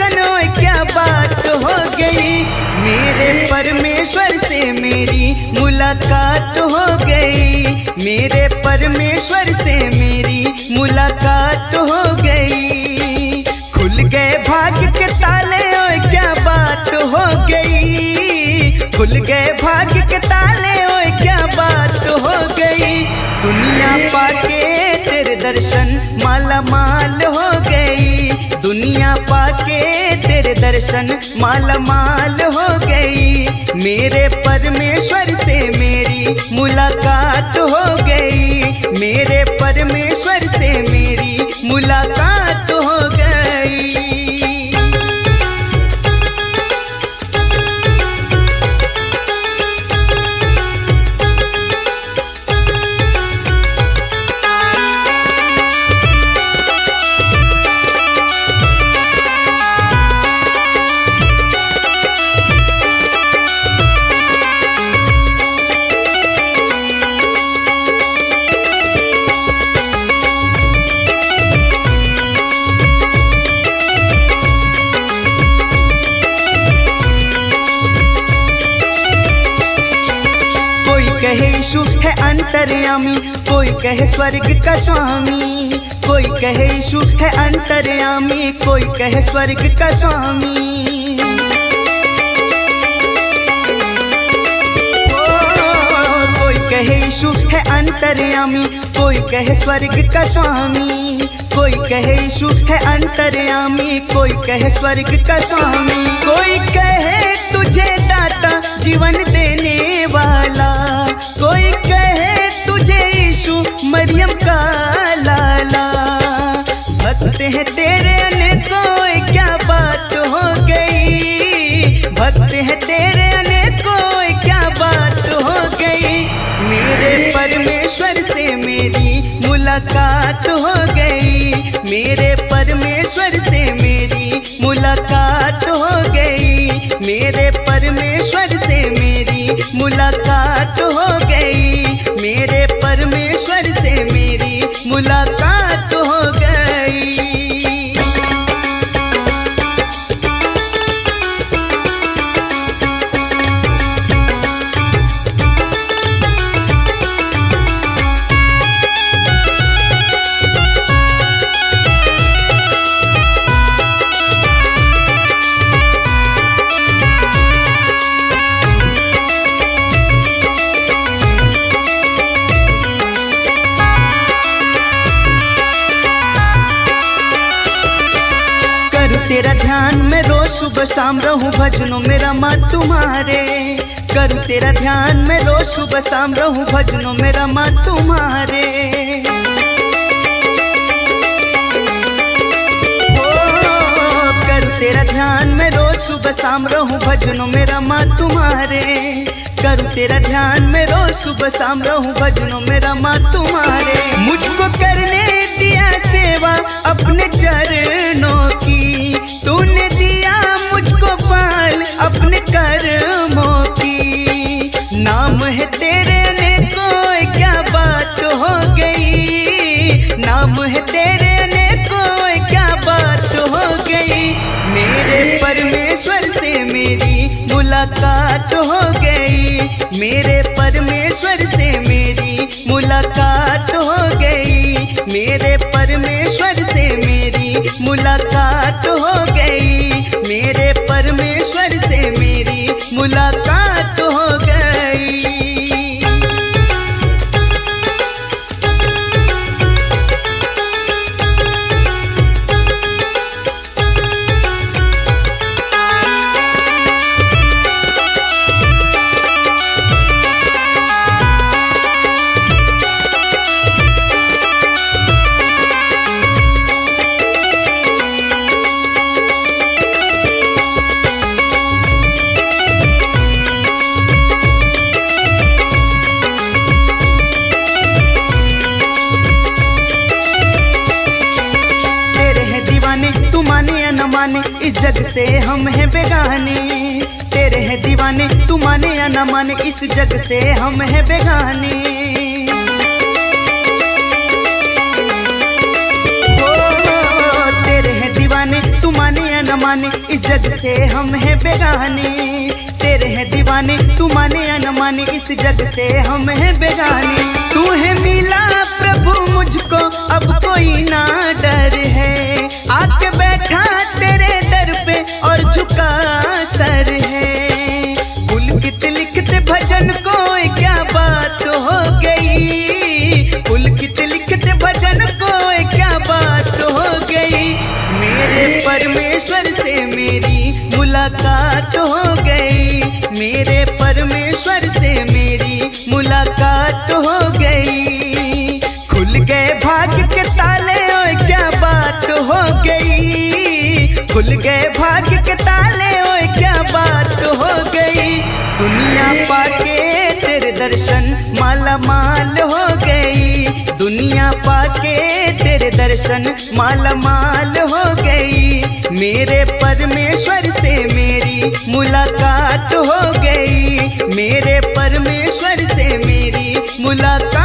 दर्शन ओए क्या बात हो गई, मेरे परमेश्वर से मेरी मुलाकात हो गई, मेरे परमेश्वर से मेरी मुलाकात हो गई। खुल गए भाग्य के ताले ओए क्या बात हो गई, खुल गए भाग्य के ताले ओए क्या बात हो गई। दुनिया पाके तेरे दर्शन माला माल हो गई, दुनिया पाके तेरे दर्शन माला माल हो गई, मेरे परमेश्वर से मेरी मुलाकात हो गई, मेरे परमेश्वर से मेरी मुलाकात हो गई। कहे यीशु है अंतर्यामी, कोई कहे स्वर्ग का स्वामी, कोई कहे यीशु है अंतर्यामी, कोई कहे स्वर्ग का स्वामी। कोई कहे यीशु है अंतर्यामी, कोई कहे स्वर्ग का स्वामी, कोई कहे यीशु है अंतर्यामी, कोई कहे स्वर्ग का स्वामी। कोई कहे तुझे दाता जीवन देने वाला, कोई कहे तुझे यीशु मरियम का लाला। भक्त है तेरे अनेकों क्या बात हो गई, भक्त है तेरे अनेकों क्या बात हो गई, मेरे परमेश्वर से मेरी मुलाकात हो गई, मेरे परमेश्वर से मेरी मुलाकात हो गई, मेरे परमेश्वर से मेरी मुलाकात हो गई, मेरे परमेश्वर से मेरी मुलाकात हो गई। तेरा ध्यान में रोज सुबह शाम रहूं भजनों में रमा तुम्हारे, करूं तेरा ध्यान में रोज सुबह शाम रहूं भजनों में रमा तुम्हारे। करूं तेरा ध्यान में रोज सुबह शाम रहूं भजनों में रमा तुम्हारे, करूं तेरा ध्यान में रोज सुबह शाम रहूं भजनों में रमा तुम्हारे। मुझको करने दिया सेवा अपने चरणों की, तूने दिया मुझको पाल अपने कर्मों की। नाम है तेरे अनेकों क्या बात हो गई, नाम है तेरे अनेकों क्या बात हो गई, मेरे परमेश्वर से मेरी मुलाकात हो गई, मेरे परमेश्वर से मेरी मुलाकात हो गई, मेरे परमेश्वर से मेरी मुलाकात हो गई, मेरे परमेश्वर से मेरी मुलाकात हो गई। इस जग से हम हैं बेगाने, तेरे हैं दीवाने, तू माने या ना माने, इस जग से हम हैं बेगाने। तेरे हैं दीवाने, तू माने या ना माने, इस जग से हम हैं बेगाने। तेरे हैं दीवाने, तू माने या न माने, इस जग से हम हैं बेगाने। तू है मिला प्रभु मुझको, अब कोई ना डर है। आके बैठा तेरे दर पे और झुका सर है। पुलकित लिखते भजन को क्या बात हो गई, पुलकित लिखते भजन को क्या बात हो गई। मेरे परमेश्वर से मेरी मुलाकात हो गई, मेरे परमेश्वर से मेरी मुलाकात हो गई। खुल गए भाग्य के ताले, ओए क्या बात हो गई। खुल गए भाग्य के ताले, ओए क्या बात हो गई। दुनिया पाके तेरे दर्शन माला माल हो गई, दुनिया पाके तेरे दर्शन माला माल हो गई। मेरे परमेश्वर से मेरी मुलाकात हो गई, मेरे परमेश्वर से मेरी मुलाकात